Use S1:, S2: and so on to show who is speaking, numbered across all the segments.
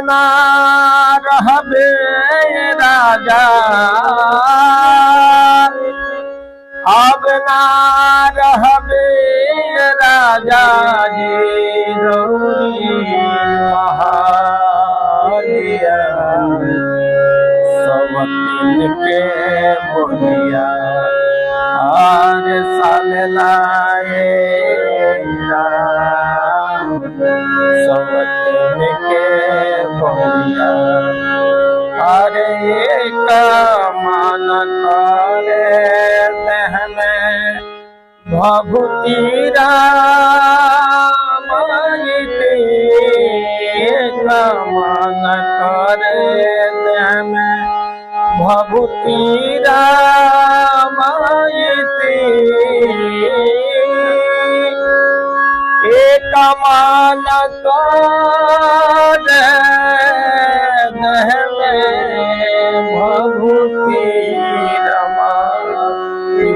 S1: ना रहबे राजा, अब ना रहबे राजा जी रौरी महालिया। सवतीन के बोलिया आर साल लाए सवतीन के बोलिया अरे एक मान करे देह में भभूति रामायिती। एक मान करे देह में भभूति रामायिती। एक मान करे देह में भभूति रामायिती।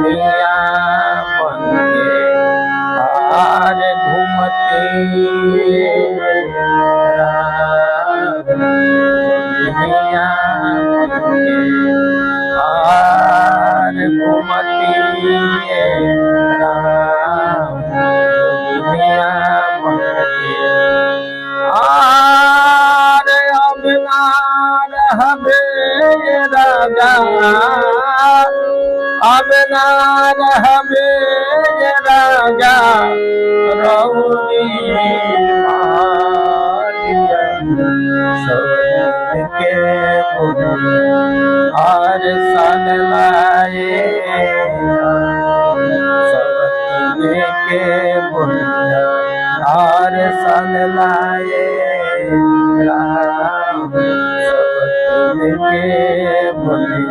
S1: दुनिया बनके आर घूमती दुनिया बनके आर घूमती दुनिया बनके आर अब ना रहबे राजा, अब ना रहबे राजा रौरी महालिया। सवतीन के बोलिया आर साल लाए सवतीन के बोलिया आर साल लाए सवतीन के बोलिया।